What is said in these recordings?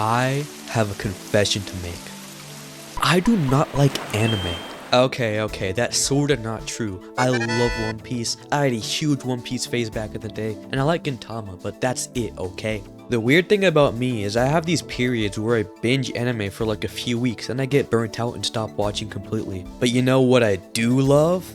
I have a confession to make. I do not like anime. Okay, that's sorta not true. I love One Piece. I had a huge One Piece phase back in the day, and I like Gintama, but that's it, okay? The weird thing about me is I have these periods where I binge anime for like a few weeks and I get burnt out and stop watching completely. But you know what I do love?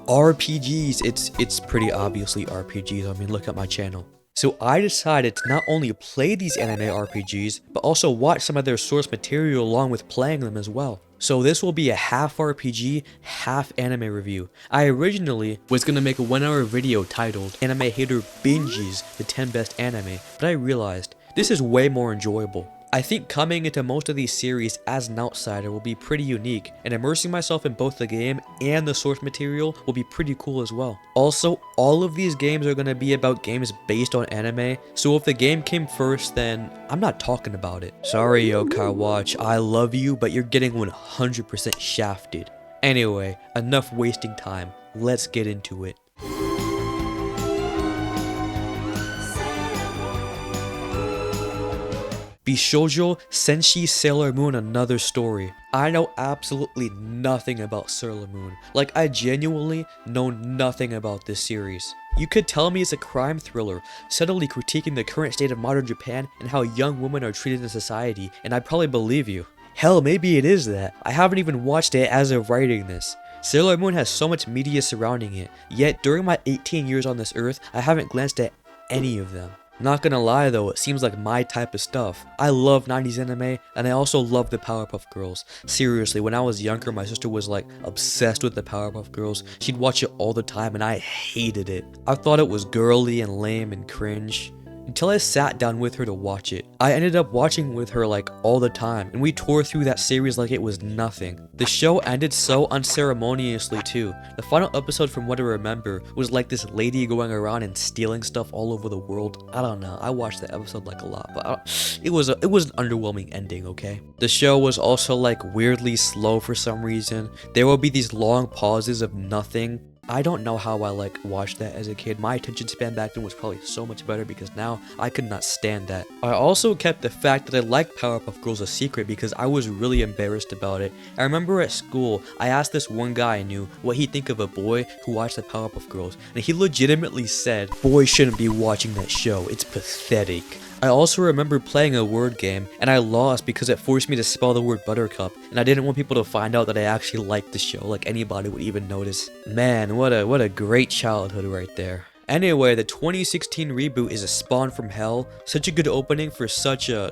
RPGs. It's pretty obviously RPGs. I mean, look at my channel. So I decided to not only play these anime RPGs, but also watch some of their source material along with playing them as well. So this will be a half RPG, half anime review. I originally was gonna make a 1-hour video titled Anime Hater Binges the 10 Best Anime, but I realized this is way more enjoyable. I think coming into most of these series as an outsider will be pretty unique, and immersing myself in both the game and the source material will be pretty cool as well. Also, all of these games are going to be about games based on anime, so if the game came first, then I'm not talking about it. Sorry Yokai Watch, I love you, but you're getting 100% shafted. Anyway, enough wasting time, let's get into it. Bishoujo Senshi Sailor Moon Another Story. I know absolutely nothing about Sailor Moon. Like, I genuinely know nothing about this series. You could tell me it's a crime thriller, subtly critiquing the current state of modern Japan and how young women are treated in society, and I'd probably believe you. Hell, maybe it is that. I haven't even watched it as of writing this. Sailor Moon has so much media surrounding it, yet during my 18 years on this earth, I haven't glanced at any of them. Not gonna lie though, it seems like my type of stuff. I love 90s anime, and I also love the Powerpuff Girls. Seriously, when I was younger, my sister was like obsessed with the Powerpuff Girls. She'd watch it all the time and I hated it. I thought it was girly and lame and cringe. Until I sat down with her to watch it. I ended up watching with her like all the time, and we tore through that series like it was nothing. The show ended so unceremoniously too. The final episode, from what I remember, was like this lady going around and stealing stuff all over the world. I don't know, I watched the episode like a lot, but it was an underwhelming ending, okay? The show was also like weirdly slow for some reason. There will be these long pauses of nothing. I don't know how I like watched that as a kid. My attention span back then was probably so much better because now I could not stand that. I also kept the fact that I liked Powerpuff Girls a secret because I was really embarrassed about it. I remember at school, I asked this one guy I knew what he'd think of a boy who watched the Powerpuff Girls, and he legitimately said, "Boys shouldn't be watching that show, it's pathetic." I also remember playing a word game, and I lost because it forced me to spell the word buttercup, and I didn't want people to find out that I actually liked the show, like anybody would even notice. Man, what a great childhood right there. Anyway, the 2016 reboot is a spawn from hell, such a good opening for such a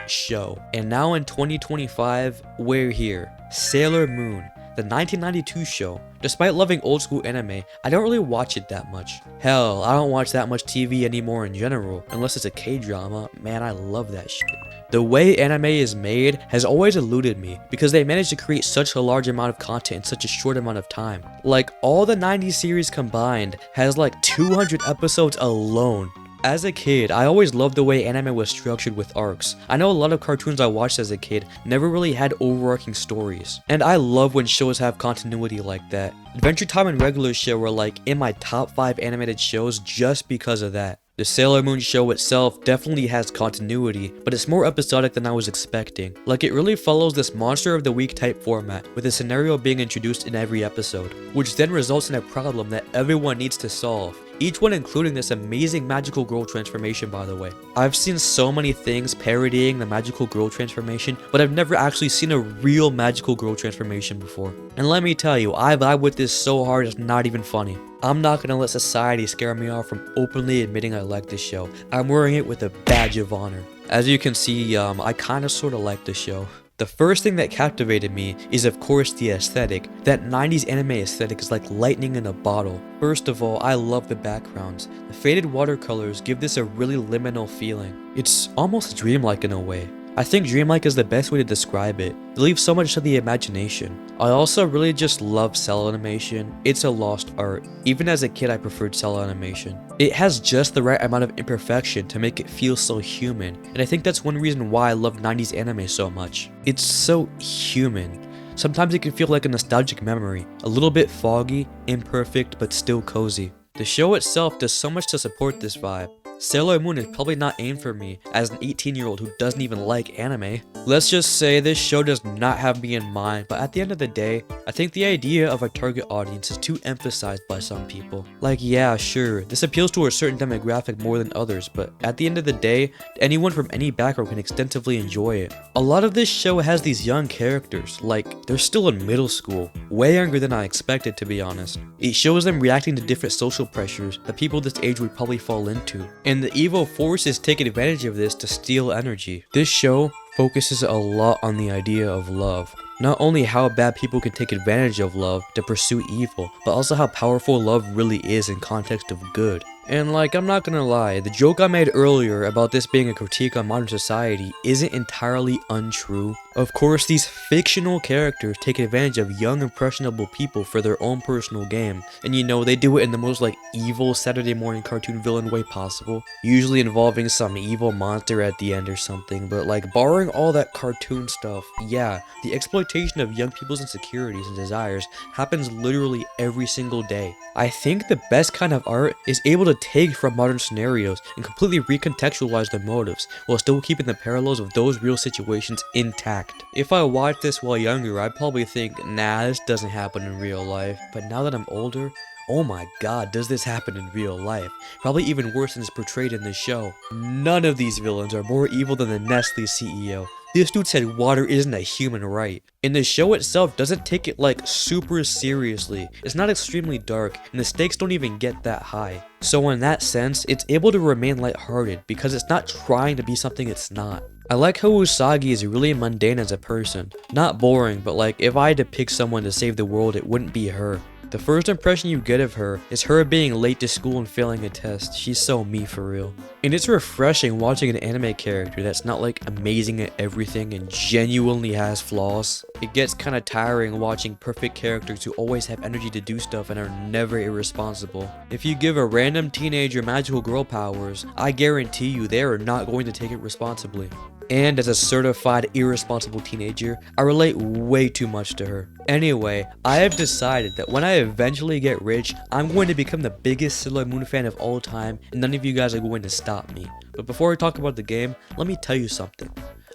show. And now in 2025, we're here. Sailor Moon, the 1992 show. Despite loving old school anime, I don't really watch it that much. Hell, I don't watch that much TV anymore in general, unless it's a K-drama. Man, I love that shit. The way anime is made has always eluded me, because they managed to create such a large amount of content in such a short amount of time. Like, all the 90s series combined has like 200 episodes alone. As a kid, I always loved the way anime was structured with arcs. I know a lot of cartoons I watched as a kid never really had overarching stories. And I love when shows have continuity like that. Adventure Time and Regular Show were like in my top 5 animated shows just because of that. The Sailor Moon show itself definitely has continuity, but it's more episodic than I was expecting. Like, it really follows this monster of the week type format, with a scenario being introduced in every episode, which then results in a problem that everyone needs to solve. Each one including this amazing magical girl transformation, by the way. I've seen so many things parodying the magical girl transformation, but I've never actually seen a real magical girl transformation before. And let me tell you, I vibe with this so hard it's not even funny. I'm not gonna let society scare me off from openly admitting I like this show. I'm wearing it with a badge of honor. As you can see, I kinda sorta like this show. The first thing that captivated me is of course the aesthetic. That 90s anime aesthetic is like lightning in a bottle. First of all, I love the backgrounds. The faded watercolors give this a really liminal feeling. It's almost dreamlike in a way. I think dreamlike is the best way to describe it. It leaves so much to the imagination. I also really just love cell animation. It's a lost art. Even as a kid, I preferred cell animation. It has just the right amount of imperfection to make it feel so human, and I think that's one reason why I love 90s anime so much. It's so human. Sometimes it can feel like a nostalgic memory, a little bit foggy, imperfect, but still cozy. The show itself does so much to support this vibe. Sailor Moon is probably not aimed for me as an 18-year-old who doesn't even like anime. Let's just say this show does not have me in mind, but at the end of the day, I think the idea of a target audience is too emphasized by some people. Like, yeah, sure, this appeals to a certain demographic more than others, but at the end of the day, anyone from any background can extensively enjoy it. A lot of this show has these young characters, like, they're still in middle school, way younger than I expected, to be honest. It shows them reacting to different social pressures that people this age would probably fall into, and the evil forces take advantage of this to steal energy. This show focuses a lot on the idea of love. Not only how bad people can take advantage of love to pursue evil, but also how powerful love really is in context of good. And like, I'm not gonna lie, the joke I made earlier about this being a critique on modern society isn't entirely untrue. Of course, these fictional characters take advantage of young impressionable people for their own personal gain, and you know, they do it in the most like evil Saturday morning cartoon villain way possible, usually involving some evil monster at the end or something. But like, barring all that cartoon stuff, yeah, the exploitation of young people's insecurities and desires happens literally every single day. I think the best kind of art is able to take from modern scenarios and completely recontextualize their motives while still keeping the parallels of those real situations intact. If I watched this while younger, I'd probably think, nah, this doesn't happen in real life. But now that I'm older, oh my god, does this happen in real life? Probably even worse than is portrayed in this show. None of these villains are more evil than the Nestle CEO. This dude said water isn't a human right. And the show itself doesn't take it like super seriously. It's not extremely dark, and the stakes don't even get that high. So in that sense, it's able to remain lighthearted because it's not trying to be something it's not. I like how Usagi is really mundane as a person. Not boring, but like, if I had to pick someone to save the world, it wouldn't be her. The first impression you get of her is her being late to school and failing a test. She's so me for real. And it's refreshing watching an anime character that's not like amazing at everything and genuinely has flaws. It gets kinda tiring watching perfect characters who always have energy to do stuff and are never irresponsible. If you give a random teenager magical girl powers, I guarantee you they are not going to take it responsibly. And as a certified irresponsible teenager, I relate way too much to her. Anyway, I have decided that when I eventually get rich, I'm going to become the biggest Sailor Moon fan of all time, and none of you guys are going to stop me. But before I talk about the game, let me tell you something.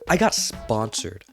I got sponsored.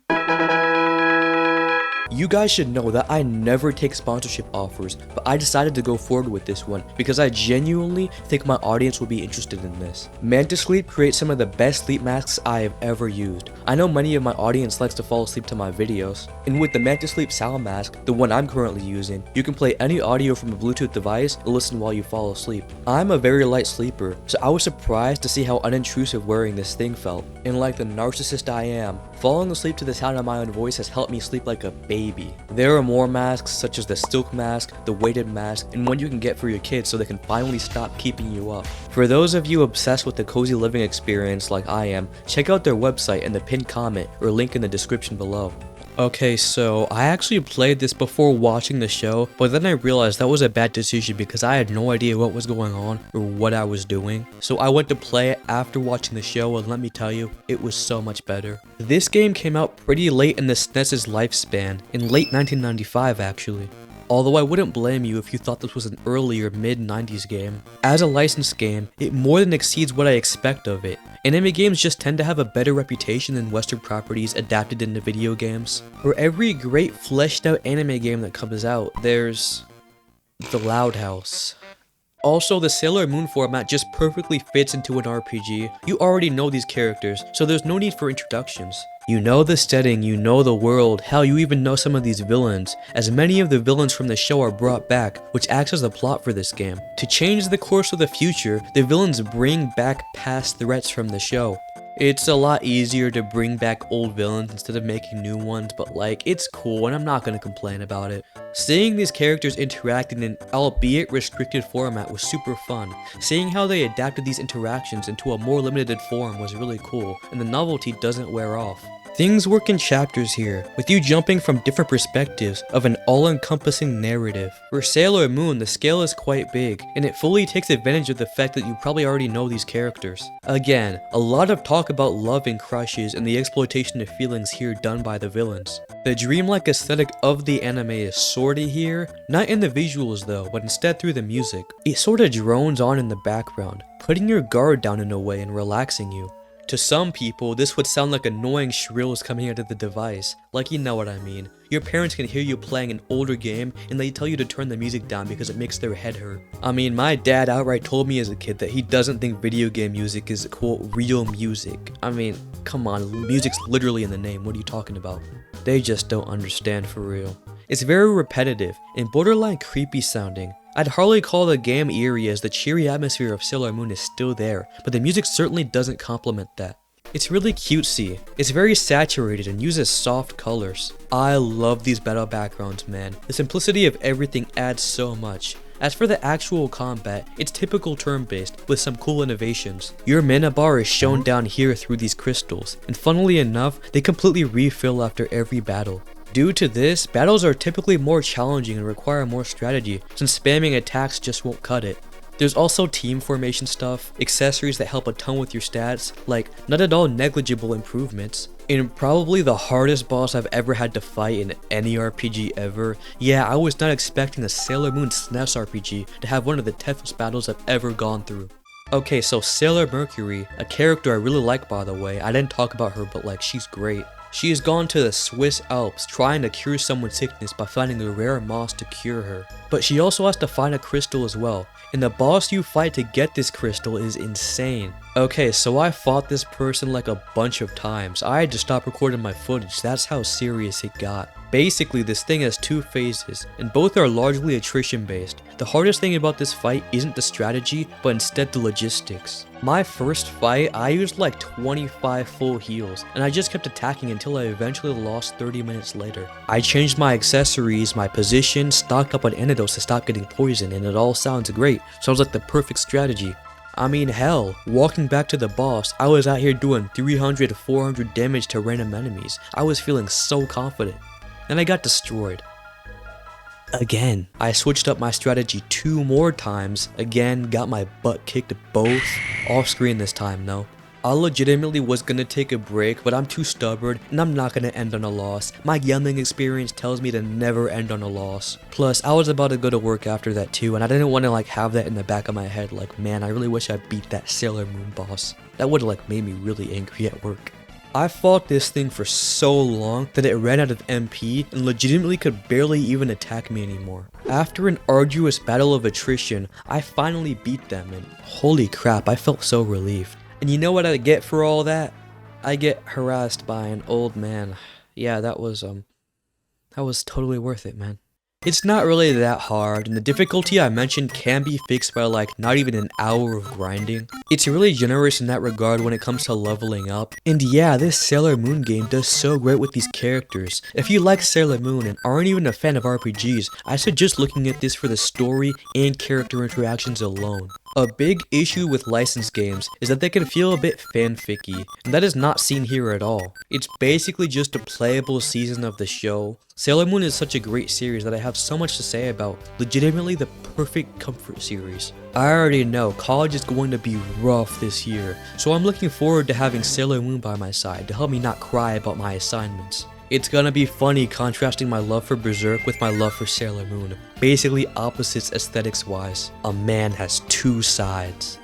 You guys should know that I never take sponsorship offers, but I decided to go forward with this one because I genuinely think my audience will be interested in this. Mantis Sleep creates some of the best sleep masks I have ever used. I know many of my audience likes to fall asleep to my videos, and with the Mantis Sleep sound mask, the one I'm currently using, you can play any audio from a Bluetooth device and listen while you fall asleep. I'm a very light sleeper, so I was surprised to see how unintrusive wearing this thing felt. And like the narcissist I am, falling asleep to the sound of my own voice has helped me sleep like a baby. There are more masks such as the silk mask, the weighted mask, and one you can get for your kids so they can finally stop keeping you up. For those of you obsessed with the cozy living experience like I am, check out their website in the pinned comment or link in the description below. Okay, so I actually played this before watching the show, but then I realized that was a bad decision because I had no idea what was going on or what I was doing. So I went to play it after watching the show, and let me tell you, it was so much better. This game came out pretty late in the SNES's lifespan, in late 1995 actually. Although I wouldn't blame you if you thought this was an earlier mid-90s game. As a licensed game, it more than exceeds what I expect of it. Anime games just tend to have a better reputation than Western properties adapted into video games. For every great fleshed out anime game that comes out, there's the Loud House. Also, the Sailor Moon format just perfectly fits into an RPG. You already know these characters, so there's no need for introductions. You know the setting, you know the world, hell, you even know some of these villains, as many of the villains from the show are brought back, which acts as the plot for this game. To change the course of the future, the villains bring back past threats from the show. It's a lot easier to bring back old villains instead of making new ones, but like, it's cool and I'm not gonna complain about it. Seeing these characters interact in an albeit restricted format was super fun. Seeing how they adapted these interactions into a more limited form was really cool, and the novelty doesn't wear off. Things work in chapters here, with you jumping from different perspectives of an all-encompassing narrative. For Sailor Moon, the scale is quite big, and it fully takes advantage of the fact that you probably already know these characters. Again, a lot of talk about love and crushes and the exploitation of feelings here done by the villains. The dreamlike aesthetic of the anime is sorta here, not in the visuals though, but instead through the music. It sorta drones on in the background, putting your guard down in a way and relaxing you. To some people, this would sound like annoying shrills coming out of the device, like you know what I mean. Your parents can hear you playing an older game and they tell you to turn the music down because it makes their head hurt. I mean, my dad outright told me as a kid that he doesn't think video game music is quote real music. I mean, come on, music's literally in the name, what are you talking about? They just don't understand for real. It's very repetitive and borderline creepy sounding. I'd hardly call the game eerie as the cheery atmosphere of Sailor Moon is still there, but the music certainly doesn't complement that. It's really cutesy, it's very saturated and uses soft colors. I love these battle backgrounds, man. The simplicity of everything adds so much. As for the actual combat, it's typical turn-based with some cool innovations. Your mana bar is shown down here through these crystals, and funnily enough, they completely refill after every battle. Due to this, battles are typically more challenging and require more strategy, since spamming attacks just won't cut it. There's also team formation stuff, accessories that help a ton with your stats, like not at all negligible improvements. And probably the hardest boss I've ever had to fight in any RPG ever. Yeah, I was not expecting a Sailor Moon SNES RPG to have one of the toughest battles I've ever gone through. Okay, so Sailor Mercury, a character I really like by the way, I didn't talk about her but like she's great. She has gone to the Swiss Alps trying to cure someone's sickness by finding a rare moss to cure her. But she also has to find a crystal as well, and the boss you fight to get this crystal is insane. Okay, so I fought this person like a bunch of times. I had to stop recording my footage, that's how serious it got. Basically, this thing has two phases, and both are largely attrition based. The hardest thing about this fight isn't the strategy, but instead the logistics. My first fight, I used like 25 full heals, and I just kept attacking until I eventually lost 30 minutes later. I changed my accessories, my position, stocked up on antidotes to stop getting poisoned, and it all sounds great. Sounds like the perfect strategy. I mean hell, walking back to the boss, I was out here doing 300 to 400 damage to random enemies. I was feeling so confident. And I got destroyed. Again. I switched up my strategy 2 more times, again got my butt kicked both, off screen this time though. I legitimately was gonna take a break, but I'm too stubborn and I'm not gonna end on a loss. My yelling experience tells me to never end on a loss. Plus, I was about to go to work after that too, and I didn't want to like have that in the back of my head like, man, I really wish I beat that Sailor Moon boss. That would have like made me really angry at work. I fought this thing for so long that it ran out of MP and legitimately could barely even attack me anymore. After an arduous battle of attrition, I finally beat them and holy crap, I felt so relieved. And you know what I get for all that? I get harassed by an old man. Yeah, that was totally worth it, man. It's not really that hard, and the difficulty I mentioned can be fixed by like not even an hour of grinding. It's really generous in that regard when it comes to leveling up. And yeah, this Sailor Moon game does so great with these characters. If you like Sailor Moon and aren't even a fan of RPGs, I suggest looking at this for the story and character interactions alone. A big issue with licensed games is that they can feel a bit fanficky, and that is not seen here at all. It's basically just a playable season of the show. Sailor Moon is such a great series that I have so much to say about, legitimately the perfect comfort series. I already know college is going to be rough this year, so I'm looking forward to having Sailor Moon by my side to help me not cry about my assignments. It's gonna be funny contrasting my love for Berserk with my love for Sailor Moon. Basically opposites aesthetics wise. A man has two sides.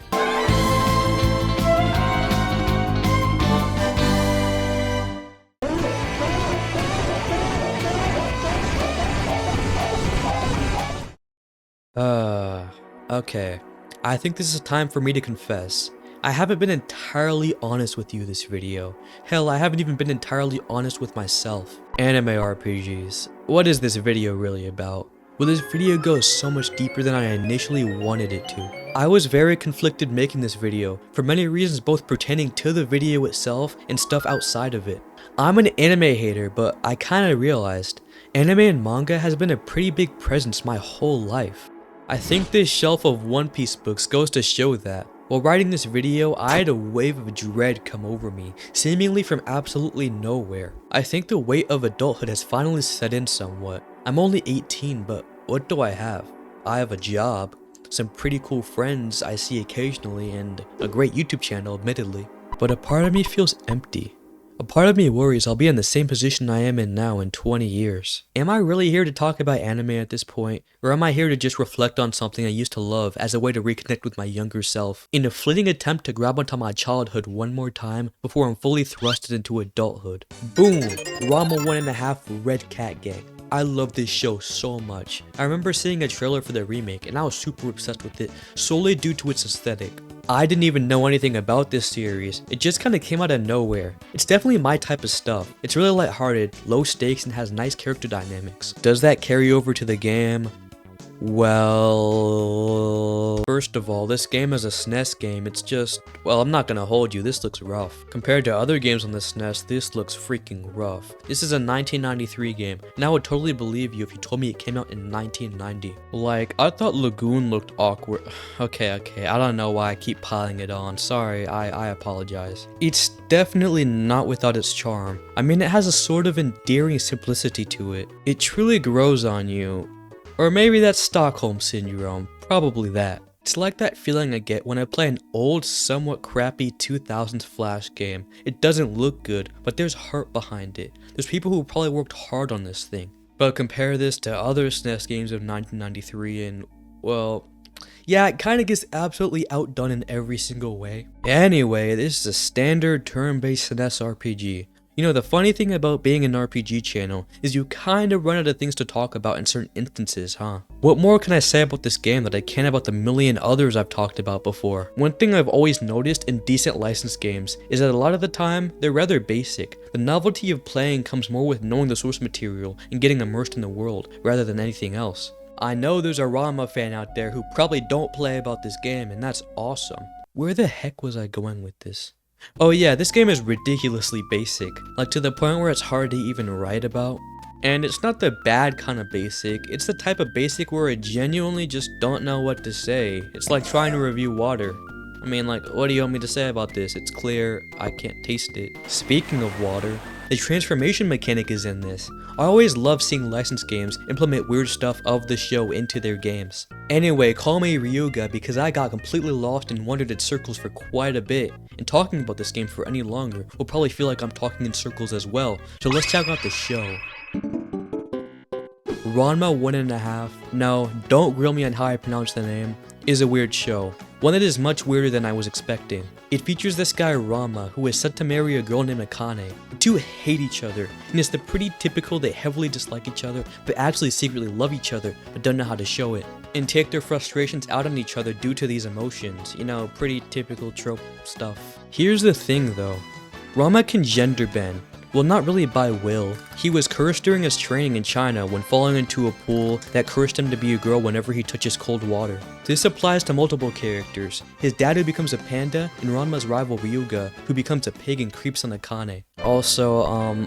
Okay. I think this is time for me to confess. I haven't been entirely honest with you this video. Hell, I haven't even been entirely honest with myself. Anime RPGs. What is this video really about? Well, this video goes so much deeper than I initially wanted it to. I was very conflicted making this video, for many reasons both pertaining to the video itself and stuff outside of it. I'm an anime hater, but I kinda realized, anime and manga has been a pretty big presence my whole life. I think this shelf of One Piece books goes to show that. While writing this video, I had a wave of dread come over me, seemingly from absolutely nowhere. I think the weight of adulthood has finally set in somewhat. I'm only 18, but what do I have? I have a job, some pretty cool friends I see occasionally, and a great YouTube channel, admittedly. But a part of me feels empty. A part of me worries I'll be in the same position I am in now in 20 years. Am I really here to talk about anime at this point? Or am I here to just reflect on something I used to love as a way to reconnect with my younger self, in a fleeting attempt to grab onto my childhood one more time before I'm fully thrusted into adulthood? Boom! Ranma 1.5 Red Cat Gang. I love this show so much. I remember seeing a trailer for the remake and I was super obsessed with it solely due to its aesthetic. I didn't even know anything about this series, it just kinda came out of nowhere. It's definitely my type of stuff. It's really lighthearted, low stakes, and has nice character dynamics. Does that carry over to the game? Well, first of all, this game is a SNES game. It's just, well, I'm not gonna hold you, this looks rough. Compared to other games on the SNES, this looks freaking rough. This is a 1993 game, and I would totally believe you if you told me it came out in 1990. Like, I thought Lagoon looked awkward. Okay, I don't know why I keep piling it on. Sorry, I apologize. It's definitely not without its charm. I mean, it has a sort of endearing simplicity to it. It truly grows on you. Or maybe that's Stockholm Syndrome, probably that. It's like that feeling I get when I play an old, somewhat crappy 2000s Flash game. It doesn't look good, but there's heart behind it. There's people who probably worked hard on this thing. But compare this to other SNES games of 1993 and, well, yeah, it kinda gets absolutely outdone in every single way. Anyway, this is a standard turn-based SNES RPG. You know, the funny thing about being an RPG channel is you kinda run out of things to talk about in certain instances, huh? What more can I say about this game that I can about the million others I've talked about before? One thing I've always noticed in decent licensed games is that a lot of the time, they're rather basic. The novelty of playing comes more with knowing the source material and getting immersed in the world, rather than anything else. I know there's a Ranma fan out there who probably don't play about this game, and that's awesome. Where the heck was I going with this? Oh yeah, this game is ridiculously basic, like to the point where it's hard to even write about. And it's not the bad kind of basic, it's the type of basic where I genuinely just don't know what to say. It's like trying to review water. I mean, like, what do you want me to say about this? It's clear, I can't taste it. Speaking of water, the transformation mechanic is in this. I always love seeing licensed games implement weird stuff of the show into their games. Anyway, call me Ryuga because I got completely lost and wandered in circles for quite a bit. And talking about this game for any longer will probably feel like I'm talking in circles as well. So let's check out the show. Ranma 1.5, no, don't grill me on how I pronounce the name, is a weird show. One that is much weirder than I was expecting. It features this guy Ranma, who is set to marry a girl named Akane. The two hate each other, and it's the pretty typical they heavily dislike each other, but actually secretly love each other, but don't know how to show it. And take their frustrations out on each other due to these emotions. You know, pretty typical trope stuff. Here's the thing though. Ranma can gender bend. Well, not really by will. He was cursed during his training in China when falling into a pool that cursed him to be a girl whenever he touches cold water. This applies to multiple characters. His dad who becomes a panda, and Ranma's rival Ryuga who becomes a pig and creeps on Akane. Also,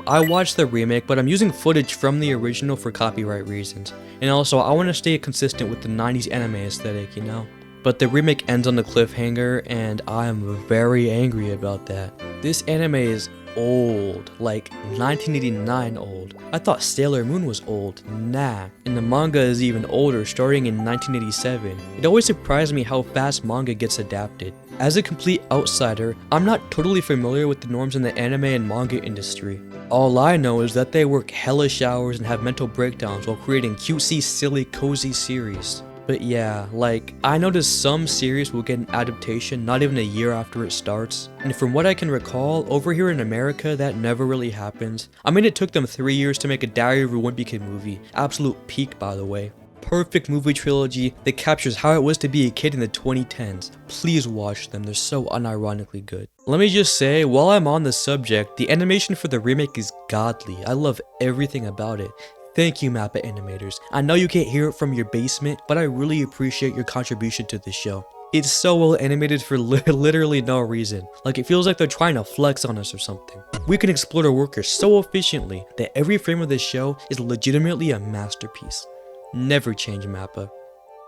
I watched the remake, but I'm using footage from the original for copyright reasons. And also, I want to stay consistent with the 90s anime aesthetic, you know? But the remake ends on a cliffhanger, and I am very angry about that. This anime is old, like 1989 old. I thought Sailor Moon was old, nah. And the manga is even older, starting in 1987. It always surprised me how fast manga gets adapted. As a complete outsider, I'm not totally familiar with the norms in the anime and manga industry. All I know is that they work hellish hours and have mental breakdowns while creating cutesy, silly, cozy series. But yeah, like, I noticed some series will get an adaptation not even a year after it starts, and from what I can recall, over here in America that never really happens. I mean, it took them 3 years to make a Diary of a Wimpy Kid movie, absolute peak by the way. Perfect movie trilogy that captures how it was to be a kid in the 2010s. Please watch them, they're so unironically good. Let me just say, while I'm on the subject, the animation for the remake is godly. I love everything about it. Thank you, Mappa animators. I know you can't hear it from your basement, but I really appreciate your contribution to this show. It's so well animated for literally no reason. Like, it feels like they're trying to flex on us or something. We can explore our workers so efficiently that every frame of this show is legitimately a masterpiece. Never change, Mappa.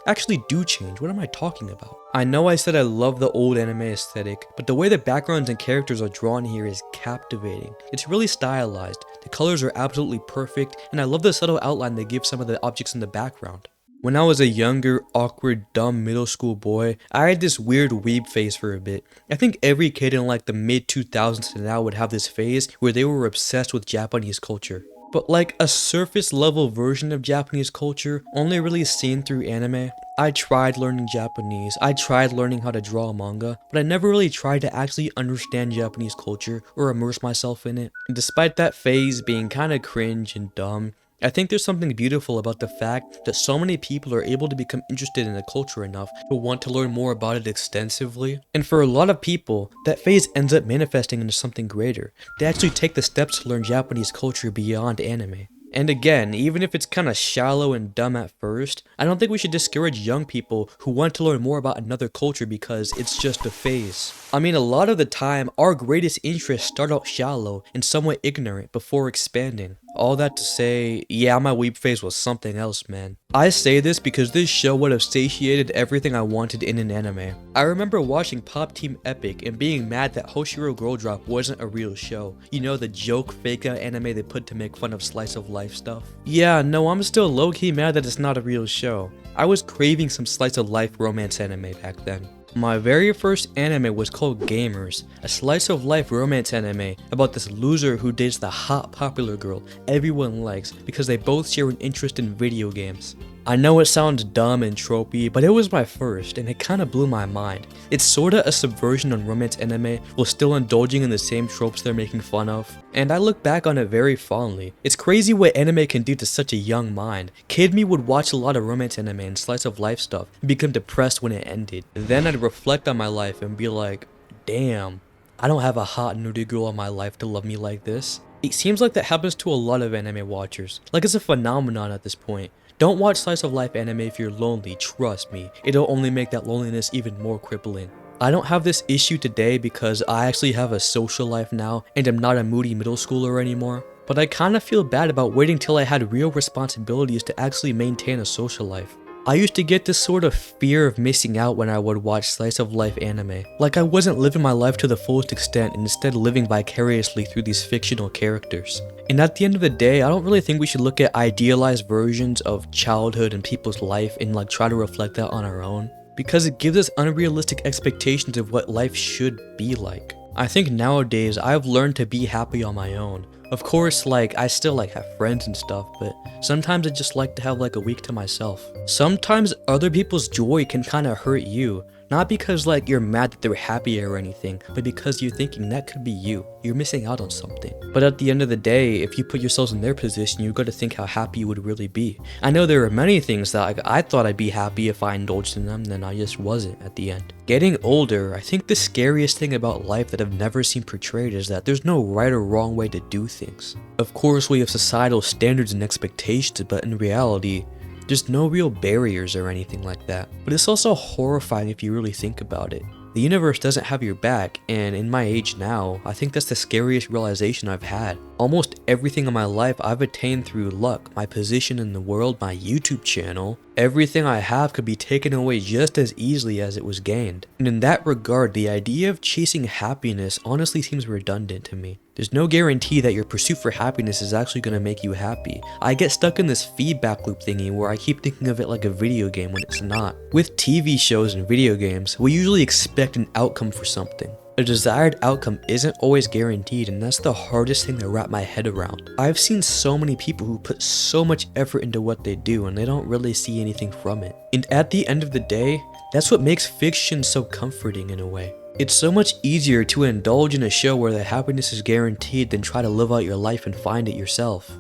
actually do change. What am I talking about? I know I said I love the old anime aesthetic, but the way the backgrounds and characters are drawn here is captivating. It's really stylized, the colors are absolutely perfect, and I love the subtle outline they give some of the objects in the background. When I was a younger, awkward, dumb middle school boy, I had this weird weeb phase for a bit. I think every kid in like the mid-2000s to now would have this phase where they were obsessed with Japanese culture. But like a surface level version of Japanese culture, only really seen through anime. I tried learning Japanese, I tried learning how to draw manga, but I never really tried to actually understand Japanese culture or immerse myself in it. And despite that phase being kinda cringe and dumb, I think there's something beautiful about the fact that so many people are able to become interested in a culture enough to want to learn more about it extensively. And for a lot of people, that phase ends up manifesting into something greater. They actually take the steps to learn Japanese culture beyond anime. And again, even if it's kinda shallow and dumb at first, I don't think we should discourage young people who want to learn more about another culture because it's just a phase. I mean, a lot of the time, our greatest interests start out shallow and somewhat ignorant before expanding. All that to say, yeah, my weeb phase was something else, man. I say this because this show would have satiated everything I wanted in an anime. I remember watching Pop Team Epic and being mad that Hoshiro Girl Drop wasn't a real show. You know, the joke fake out anime they put to make fun of slice of life stuff? Yeah, no, I'm still low-key mad that it's not a real show. I was craving some slice of life romance anime back then. My very first anime was called Gamers, a slice of life romance anime about this loser who dates the hot popular girl everyone likes because they both share an interest in video games. I know it sounds dumb and tropey, but it was my first, and it kinda blew my mind. It's sorta a subversion on romance anime while still indulging in the same tropes they're making fun of. And I look back on it very fondly. It's crazy what anime can do to such a young mind. Kid me would watch a lot of romance anime and slice of life stuff and become depressed when it ended. Then I'd reflect on my life and be like, damn, I don't have a hot nerdy girl in my life to love me like this. It seems like that happens to a lot of anime watchers. Like it's a phenomenon at this point. Don't watch slice of life anime if you're lonely, trust me. It'll only make that loneliness even more crippling. I don't have this issue today because I actually have a social life now and I'm not a moody middle schooler anymore. But I kinda feel bad about waiting till I had real responsibilities to actually maintain a social life. I used to get this sort of fear of missing out when I would watch slice of life anime. Like I wasn't living my life to the fullest extent and instead living vicariously through these fictional characters. And at the end of the day, I don't really think we should look at idealized versions of childhood and people's life and like try to reflect that on our own. Because it gives us unrealistic expectations of what life should be like. I think nowadays I've learned to be happy on my own. Of course, like, I still like have friends and stuff, but sometimes I just like to have like a week to myself. Sometimes other people's joy can kinda hurt you. Not because like you're mad that they're happy or anything, but because you're thinking that could be you. You're missing out on something. But at the end of the day, if you put yourselves in their position, you gotta think how happy you would really be. I know there are many things that like, I thought I'd be happy if I indulged in them, then I just wasn't at the end. Getting older, I think the scariest thing about life that I've never seen portrayed is that there's no right or wrong way to do things. Of course, we have societal standards and expectations, but in reality, there's no real barriers or anything like that. But it's also horrifying if you really think about it. The universe doesn't have your back, and in my age now, I think that's the scariest realization I've had. Almost everything in my life I've attained through luck, my position in the world, my YouTube channel. Everything I have could be taken away just as easily as it was gained. And in that regard, the idea of chasing happiness honestly seems redundant to me. There's no guarantee that your pursuit for happiness is actually going to make you happy. I get stuck in this feedback loop thingy where I keep thinking of it like a video game when it's not. With TV shows and video games, we usually expect an outcome for something. A desired outcome isn't always guaranteed, and that's the hardest thing to wrap my head around. I've seen so many people who put so much effort into what they do and they don't really see anything from it. And at the end of the day, that's what makes fiction so comforting in a way. It's so much easier to indulge in a show where the happiness is guaranteed than try to live out your life and find it yourself.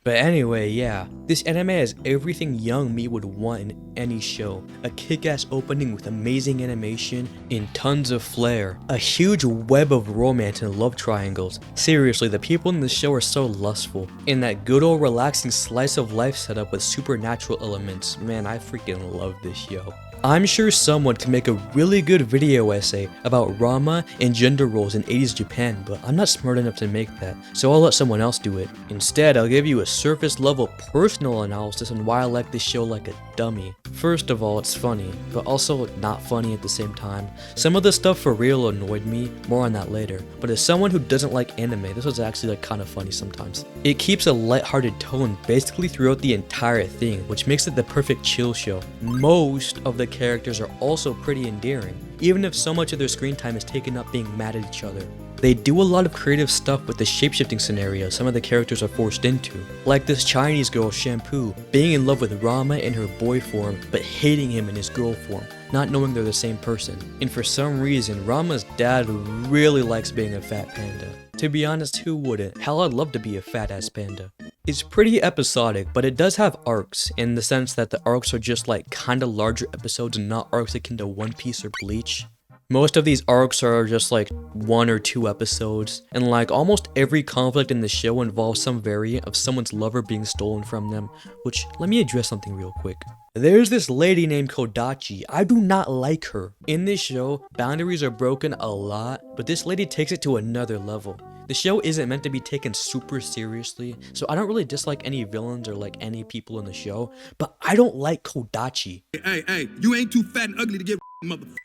But anyway, yeah, this anime has everything young me would want in any show. A kick-ass opening with amazing animation and tons of flair. A huge web of romance and love triangles. Seriously, the people in the show are so lustful. And that good old relaxing slice of life setup with supernatural elements. Man, I freaking love this show. I'm sure someone can make a really good video essay about Ranma and gender roles in 80s Japan, but I'm not smart enough to make that, so I'll let someone else do it. Instead, I'll give you a surface level personal analysis on why I like this show like a dummy. First of all, it's funny, but also not funny at the same time. Some of the stuff for real annoyed me, more on that later, but as someone who doesn't like anime, this was actually like kind of funny sometimes. It keeps a lighthearted tone basically throughout the entire thing, which makes it the perfect chill show. Most of the characters are also pretty endearing, even if so much of their screen time is taken up being mad at each other. They do a lot of creative stuff with the shapeshifting scenarios some of the characters are forced into, like this Chinese girl Shampoo being in love with Ranma in her boy form but hating him in his girl form, not knowing they're the same person. And for some reason, Ranma's dad really likes being a fat panda. To be honest, who wouldn't? Hell, I'd love to be a fat ass panda. It's pretty episodic, but it does have arcs, in the sense that the arcs are just like kinda larger episodes and not arcs akin to One Piece or Bleach. Most of these arcs are just like 1 or 2 episodes, and like almost every conflict in the show involves some variant of someone's lover being stolen from them, which, let me address something real quick. There's this lady named Kodachi. I do not like her. In this show, boundaries are broken a lot, but this lady takes it to another level. The show isn't meant to be taken super seriously, so I don't really dislike any villains or like any people in the show, but I don't like Kodachi. Hey, you ain't too fat and ugly to get motherfucker.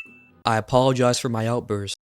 I apologize for my outburst.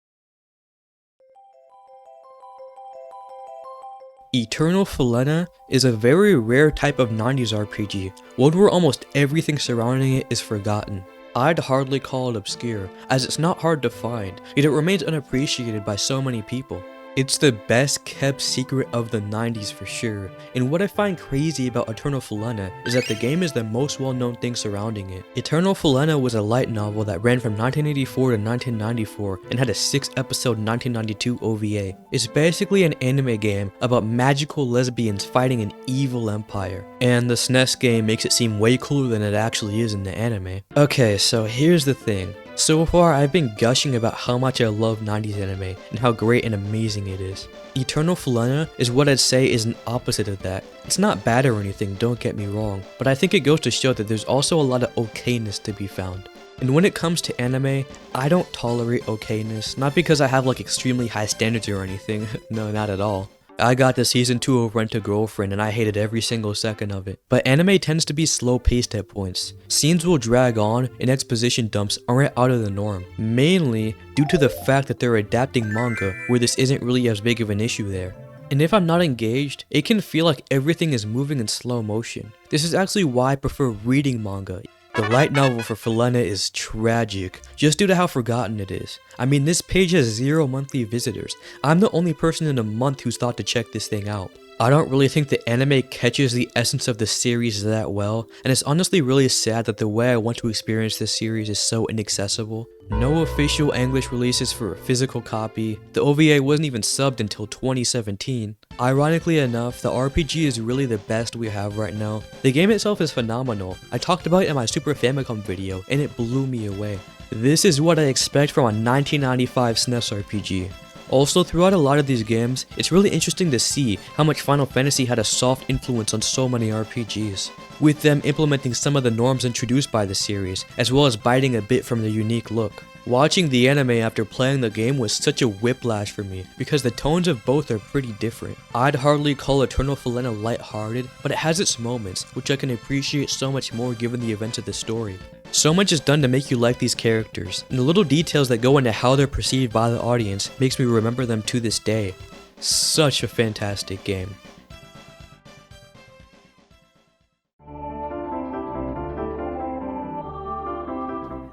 Eternal Filena is a very rare type of 90s RPG, one where almost everything surrounding it is forgotten. I'd hardly call it obscure, as it's not hard to find, yet it remains unappreciated by so many people. It's the best kept secret of the 90s for sure, and what I find crazy about Eternal Filena is that the game is the most well-known thing surrounding it. Eternal Filena was a light novel that ran from 1984 to 1994 and had a 6-episode 1992 OVA. It's basically an anime game about magical lesbians fighting an evil empire, and the SNES game makes it seem way cooler than it actually is in the anime. Okay, so here's the thing. So far, I've been gushing about how much I love 90s anime and how great and amazing it is. Eternal Filena is what I'd say is an opposite of that. It's not bad or anything, don't get me wrong, but I think it goes to show that there's also a lot of okayness to be found. And when it comes to anime, I don't tolerate okayness, not because I have like extremely high standards or anything, no, not at all. I got to season 2 of Rent-A-Girlfriend and I hated every single second of it. But anime tends to be slow paced at points. Scenes will drag on and exposition dumps aren't out of the norm. Mainly due to the fact that they're adapting manga where this isn't really as big of an issue there. And if I'm not engaged, it can feel like everything is moving in slow motion. This is actually why I prefer reading manga. The light novel for Filena is tragic, just due to how forgotten it is. I mean, this page has 0 monthly visitors. I'm the only person in a month who's thought to check this thing out. I don't really think the anime catches the essence of the series that well, and it's honestly really sad that the way I want to experience this series is so inaccessible. No official English releases for a physical copy, the OVA wasn't even subbed until 2017. Ironically enough, the RPG is really the best we have right now. The game itself is phenomenal. I talked about it in my Super Famicom video, and it blew me away. This is what I expect from a 1995 SNES RPG. Also, throughout a lot of these games, it's really interesting to see how much Final Fantasy had a soft influence on so many RPGs, with them implementing some of the norms introduced by the series, as well as biting a bit from the unique look. Watching the anime after playing the game was such a whiplash for me, because the tones of both are pretty different. I'd hardly call Eternal Filena lighthearted, but it has its moments, which I can appreciate so much more given the events of the story. So much is done to make you like these characters, and the little details that go into how they're perceived by the audience makes me remember them to this day. Such a fantastic game.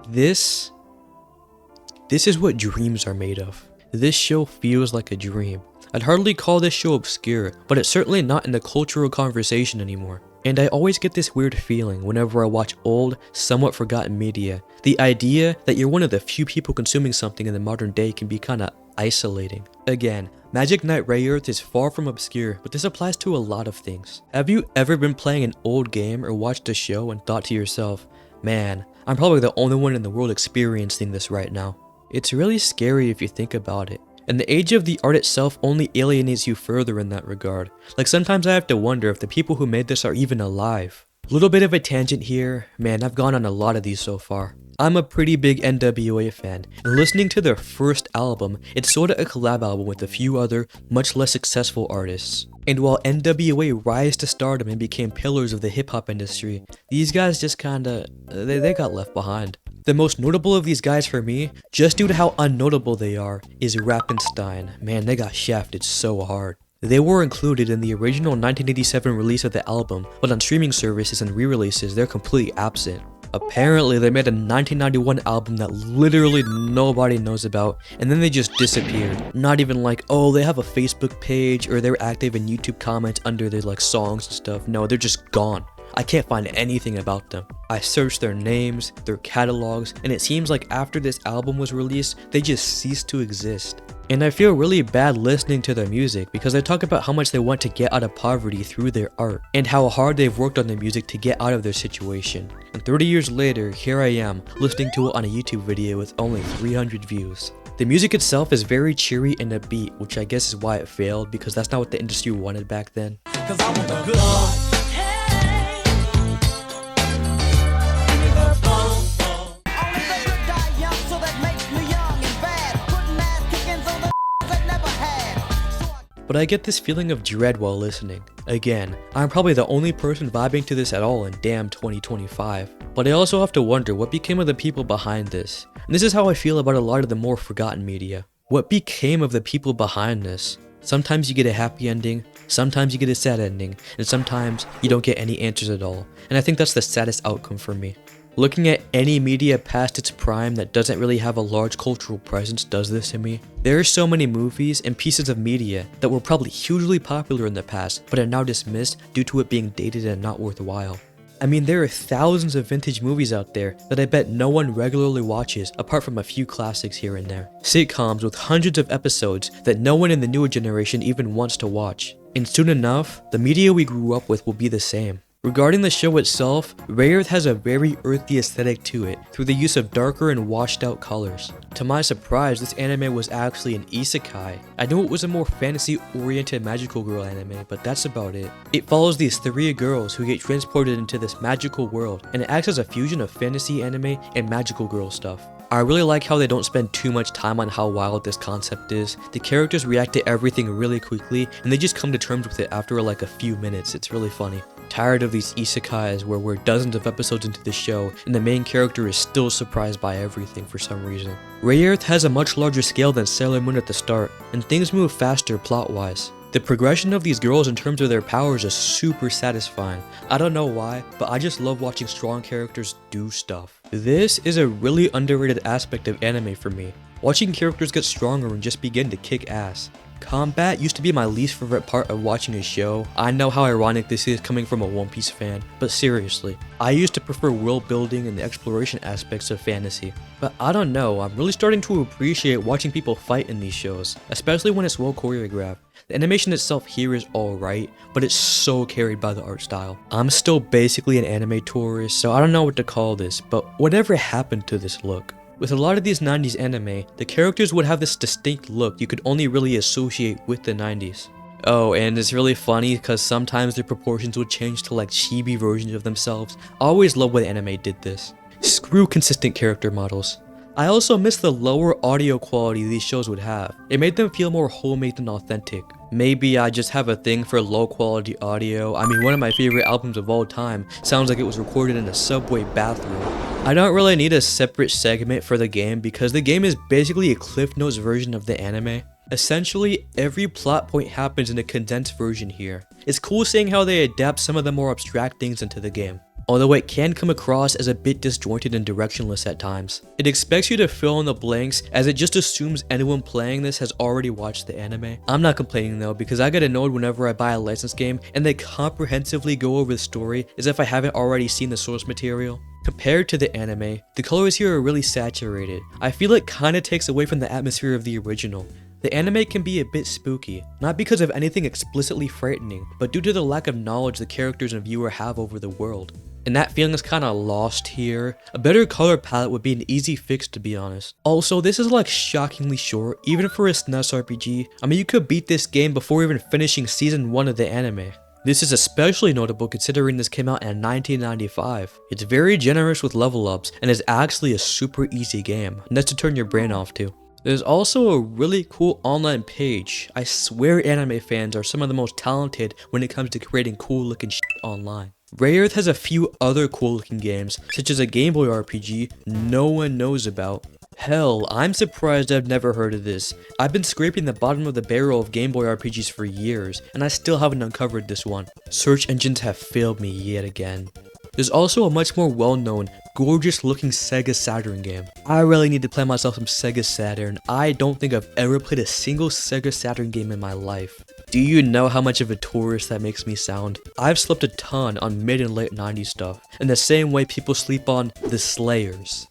This is what dreams are made of. This show feels like a dream. I'd hardly call this show obscure, but it's certainly not in the cultural conversation anymore. And I always get this weird feeling whenever I watch old, somewhat forgotten media. The idea that you're one of the few people consuming something in the modern day can be kinda isolating. Again, Magic Knight Rayearth is far from obscure, but this applies to a lot of things. Have you ever been playing an old game or watched a show and thought to yourself, man, I'm probably the only one in the world experiencing this right now? It's really scary if you think about it. And the age of the art itself only alienates you further in that regard. Like sometimes I have to wonder if the people who made this are even alive. Little bit of a tangent here, man, I've gone on a lot of these so far. I'm a pretty big NWA fan, and listening to their first album, it's sorta a collab album with a few other, much less successful artists. And while NWA rise to stardom and became pillars of the hip-hop industry, these guys just kinda, they got left behind. The most notable of these guys for me, just due to how unnotable they are, is Rappenstein. Man, they got shafted so hard. They were included in the original 1987 release of the album, but on streaming services and re-releases, they're completely absent. Apparently, they made a 1991 album that literally nobody knows about, and then they just disappeared. Not even like, oh, they have a Facebook page, or they're active in YouTube comments under their like songs and stuff. No, they're just gone. I can't find anything about them. I searched their names, their catalogs, and it seems like after this album was released, they just ceased to exist. And I feel really bad listening to their music because they talk about how much they want to get out of poverty through their art, and how hard they've worked on their music to get out of their situation. And 30 years later, here I am, listening to it on a YouTube video with only 300 views. The music itself is very cheery and upbeat, which I guess is why it failed, because that's not what the industry wanted back then. But I get this feeling of dread while listening. Again, I'm probably the only person vibing to this at all in damn 2025. But I also have to wonder what became of the people behind this. And this is how I feel about a lot of the more forgotten media. What became of the people behind this? Sometimes you get a happy ending, sometimes you get a sad ending, and sometimes you don't get any answers at all. And I think that's the saddest outcome for me. Looking at any media past its prime that doesn't really have a large cultural presence does this to me. There are so many movies and pieces of media that were probably hugely popular in the past, but are now dismissed due to it being dated and not worthwhile. I mean, there are thousands of vintage movies out there that I bet no one regularly watches apart from a few classics here and there. Sitcoms with hundreds of episodes that no one in the newer generation even wants to watch. And soon enough, the media we grew up with will be the same. Regarding the show itself, Rayearth has a very earthy aesthetic to it through the use of darker and washed out colors. To my surprise, this anime was actually an isekai. I knew it was a more fantasy-oriented magical girl anime, but that's about it. It follows these three girls who get transported into this magical world, and it acts as a fusion of fantasy anime and magical girl stuff. I really like how they don't spend too much time on how wild this concept is. The characters react to everything really quickly, and they just come to terms with it after like a few minutes. It's really funny. Tired of these isekais where we're dozens of episodes into the show and the main character is still surprised by everything for some reason. Rayearth has a much larger scale than Sailor Moon at the start, and things move faster plot-wise. The progression of these girls in terms of their powers is super satisfying. I don't know why, but I just love watching strong characters do stuff. This is a really underrated aspect of anime for me. Watching characters get stronger and just begin to kick ass. Combat used to be my least favorite part of watching a show. I know how ironic this is coming from a One Piece fan, but seriously, I used to prefer world building and the exploration aspects of fantasy. But I don't know, I'm really starting to appreciate watching people fight in these shows, especially when it's well choreographed. The animation itself here is alright, but it's so carried by the art style. I'm still basically an anime tourist, so I don't know what to call this, but whatever happened to this look? With a lot of these 90s anime, the characters would have this distinct look you could only really associate with the 90s. Oh, and it's really funny because sometimes their proportions would change to like chibi versions of themselves. I always love when anime did this. Screw consistent character models. I also miss the lower audio quality these shows would have. It made them feel more homemade and authentic. Maybe I just have a thing for low quality audio. I mean, one of my favorite albums of all time sounds like it was recorded in a subway bathroom. I don't really need a separate segment for the game because the game is basically a Cliff Notes version of the anime. Essentially, every plot point happens in a condensed version here. It's cool seeing how they adapt some of the more abstract things into the game, although it can come across as a bit disjointed and directionless at times. It expects you to fill in the blanks as it just assumes anyone playing this has already watched the anime. I'm not complaining though, because I get annoyed whenever I buy a licensed game and they comprehensively go over the story as if I haven't already seen the source material. Compared to the anime, the colors here are really saturated. I feel it kinda takes away from the atmosphere of the original. The anime can be a bit spooky, not because of anything explicitly frightening, but due to the lack of knowledge the characters and viewer have over the world. And that feeling is kinda lost here. A better color palette would be an easy fix, to be honest. Also, this is like shockingly short, even for a SNES RPG. I mean, you could beat this game before even finishing season 1 of the anime. This is especially notable considering this came out in 1995. It's very generous with level ups and is actually a super easy game, and that's to turn your brain off to. There's also a really cool online page. I swear anime fans are some of the most talented when it comes to creating cool looking shit online. Rayearth has a few other cool looking games, such as a Game Boy RPG no one knows about. Hell, I'm surprised I've never heard of this. I've been scraping the bottom of the barrel of Game Boy RPGs for years, and I still haven't uncovered this one. Search engines have failed me yet again. There's also a much more well-known, gorgeous-looking Sega Saturn game. I really need to play myself some Sega Saturn. I don't think I've ever played a single Sega Saturn game in my life. Do you know how much of a tourist that makes me sound? I've slept a ton on mid and late 90s stuff, in the same way people sleep on The Slayers.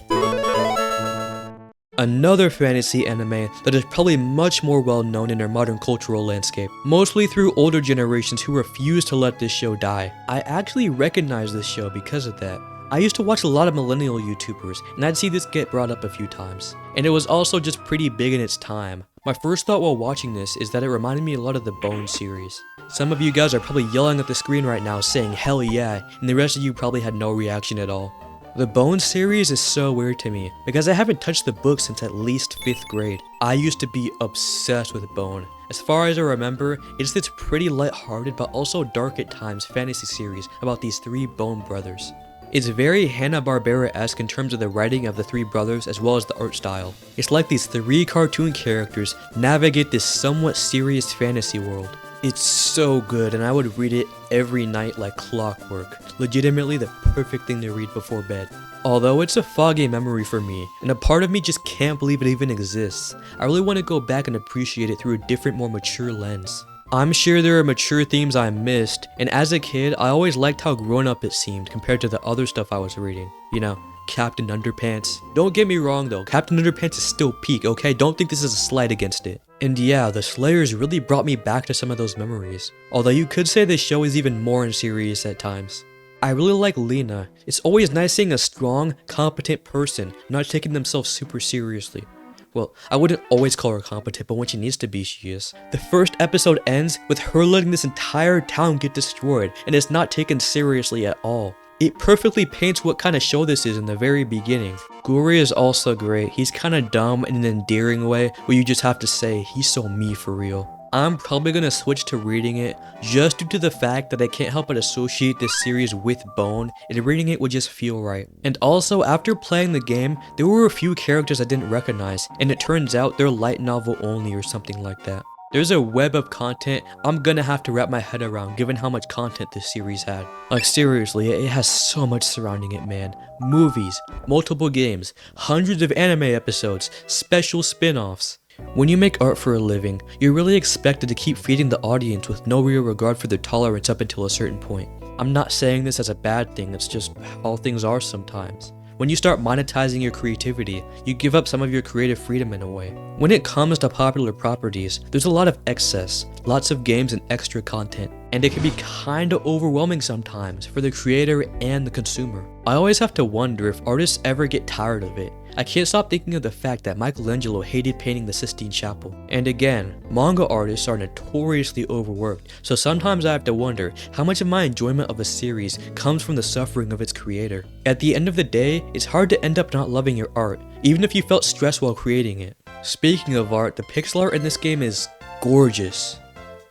Another fantasy anime that is probably much more well known in our modern cultural landscape, mostly through older generations who refuse to let this show die. I actually recognize this show because of that. I used to watch a lot of millennial YouTubers, and I'd see this get brought up a few times. And it was also just pretty big in its time. My first thought while watching this is that it reminded me a lot of the Bone series. Some of you guys are probably yelling at the screen right now saying hell yeah, and the rest of you probably had no reaction at all. The Bone series is so weird to me, because I haven't touched the book since at least 5th grade. I used to be obsessed with Bone. As far as I remember, it's this pretty lighthearted but also dark at times fantasy series about these 3 Bone brothers. It's very Hanna-Barbera-esque in terms of the writing of the 3 brothers as well as the art style. It's like these 3 cartoon characters navigate this somewhat serious fantasy world. It's so good, and I would read it every night like clockwork. Legitimately the perfect thing to read before bed. Although it's a foggy memory for me, and a part of me just can't believe it even exists, I really want to go back and appreciate it through a different, more mature lens. I'm sure there are mature themes I missed, and as a kid, I always liked how grown up it seemed compared to the other stuff I was reading. You know, Captain Underpants. Don't get me wrong though, Captain Underpants is still peak, okay? Don't think this is a slight against it. And yeah, the Slayers really brought me back to some of those memories. Although you could say this show is even more serious at times. I really like Lena. It's always nice seeing a strong, competent person not taking themselves super seriously. Well, I wouldn't always call her competent, but when she needs to be, she is. The first episode ends with her letting this entire town get destroyed, and it's not taken seriously at all. It perfectly paints what kind of show this is in the very beginning. Guri is also great. He's kind of dumb in an endearing way where you just have to say, he's so me for real. I'm probably gonna switch to reading it just due to the fact that I can't help but associate this series with Bone, and reading it would just feel right. And also, after playing the game, there were a few characters I didn't recognize, and it turns out they're light novel only or something like that. There's a web of content I'm gonna have to wrap my head around given how much content this series had. Like seriously, it has so much surrounding it, man. Movies, multiple games, hundreds of anime episodes, special spin-offs. When you make art for a living, you're really expected to keep feeding the audience with no real regard for their tolerance up until a certain point. I'm not saying this as a bad thing, it's just how things are sometimes. When you start monetizing your creativity, you give up some of your creative freedom in a way. When it comes to popular properties, there's a lot of excess, lots of games and extra content, and it can be kinda overwhelming sometimes for the creator and the consumer. I always have to wonder if artists ever get tired of it. I can't stop thinking of the fact that Michelangelo hated painting the Sistine Chapel. And again, manga artists are notoriously overworked, so sometimes I have to wonder how much of my enjoyment of a series comes from the suffering of its creator. At the end of the day, it's hard to end up not loving your art, even if you felt stressed while creating it. Speaking of art, the pixel art in this game is gorgeous.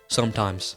Sometimes.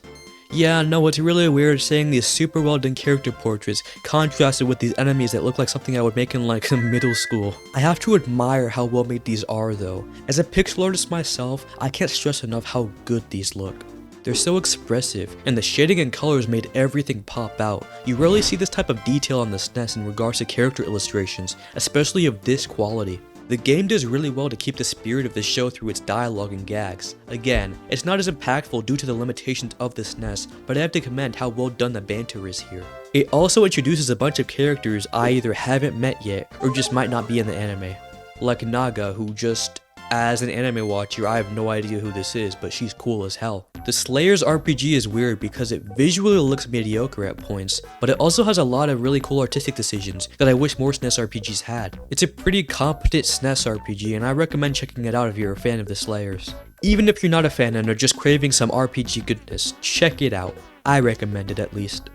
Yeah, no, it's really weird seeing these super well done character portraits contrasted with these enemies that look like something I would make in like middle school. I have to admire how well made these are though. As a pixel artist myself, I can't stress enough how good these look. They're so expressive, and the shading and colors made everything pop out. You rarely see this type of detail on the SNES in regards to character illustrations, especially of this quality. The game does really well to keep the spirit of the show through its dialogue and gags. Again, it's not as impactful due to the limitations of the SNES, but I have to commend how well done the banter is here. It also introduces a bunch of characters I either haven't met yet, or just might not be in the anime. Like Naga, who just, as an anime watcher, I have no idea who this is, but she's cool as hell. The Slayers RPG is weird because it visually looks mediocre at points, but it also has a lot of really cool artistic decisions that I wish more SNES RPGs had. It's a pretty competent SNES RPG, and I recommend checking it out if you're a fan of the Slayers. Even if you're not a fan and are just craving some RPG goodness, check it out. I recommend it at least.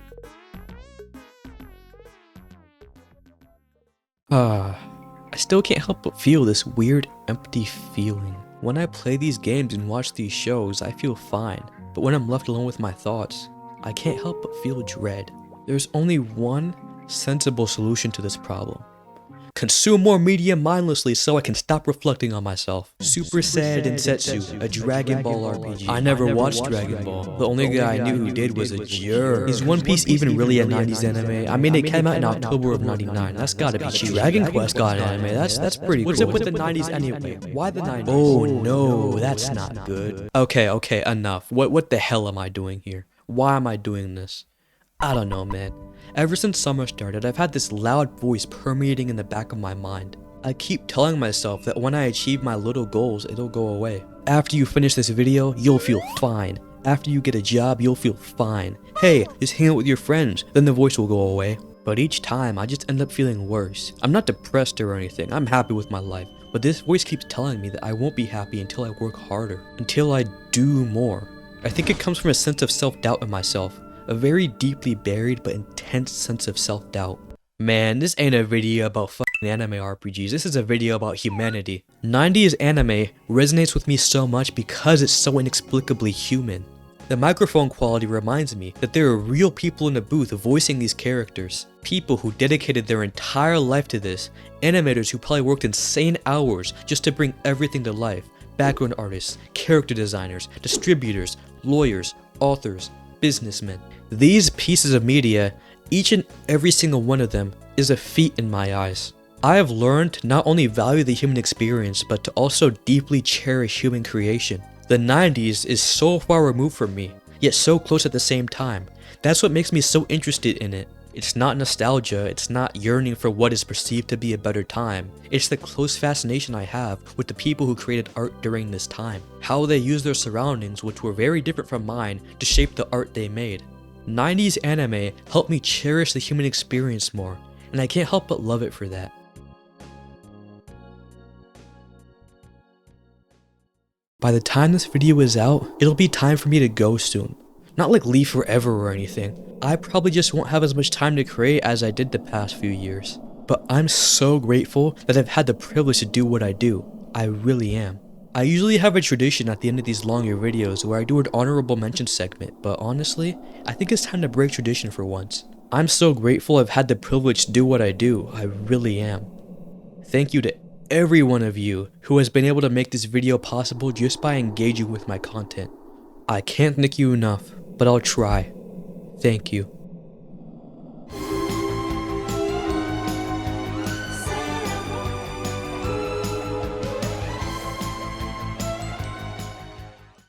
I still can't help but feel this weird empty feeling. When I play these games and watch these shows, I feel fine. But when I'm left alone with my thoughts, I can't help but feel dread. There's only one sensible solution to this problem. Consume more media mindlessly so I can stop reflecting on myself. Super Sad Densetsu, a Dragon Ball RPG. I never watched Dragon Ball. The only guy I knew who did was a jerk. Is One Piece even really a 90s anime? I mean, it came out in October of 99. That's gotta be cheap. Dragon Quest got an anime. That's pretty cool. What's up with the 90s anyway? Why the 90s? Oh no, that's not good. Okay, enough. What the hell am I doing here? Why am I doing this? I don't know, man. Ever since summer started, I've had this loud voice permeating in the back of my mind. I keep telling myself that when I achieve my little goals, it'll go away. After you finish this video, you'll feel fine. After you get a job, you'll feel fine. Hey, just hang out with your friends, then the voice will go away. But each time, I just end up feeling worse. I'm not depressed or anything, I'm happy with my life. But this voice keeps telling me that I won't be happy until I work harder, until I do more. I think it comes from a sense of self-doubt in myself. A very deeply buried but intense sense of self-doubt. Man, this ain't a video about fucking anime RPGs, this is a video about humanity. 90s anime resonates with me so much because it's so inexplicably human. The microphone quality reminds me that there are real people in the booth voicing these characters. People who dedicated their entire life to this. Animators who probably worked insane hours just to bring everything to life. Background artists, character designers, distributors, lawyers, authors, businessmen. These pieces of media, each and every single one of them, is a feat in my eyes. I have learned to not only value the human experience, but to also deeply cherish human creation. The 90s is so far removed from me, yet so close at the same time. That's what makes me so interested in it. It's not nostalgia, it's not yearning for what is perceived to be a better time. It's the close fascination I have with the people who created art during this time. How they used their surroundings, which were very different from mine, to shape the art they made. 90s anime helped me cherish the human experience more, and I can't help but love it for that. By the time this video is out, it'll be time for me to go soon. Not like leave forever or anything. I probably just won't have as much time to create as I did the past few years. But I'm so grateful that I've had the privilege to do what I do. I really am. I usually have a tradition at the end of these longer videos where I do an honorable mention segment, but honestly, I think it's time to break tradition for once. I'm so grateful I've had the privilege to do what I do, I really am. Thank you to every one of you who has been able to make this video possible just by engaging with my content. I can't thank you enough, but I'll try. Thank you.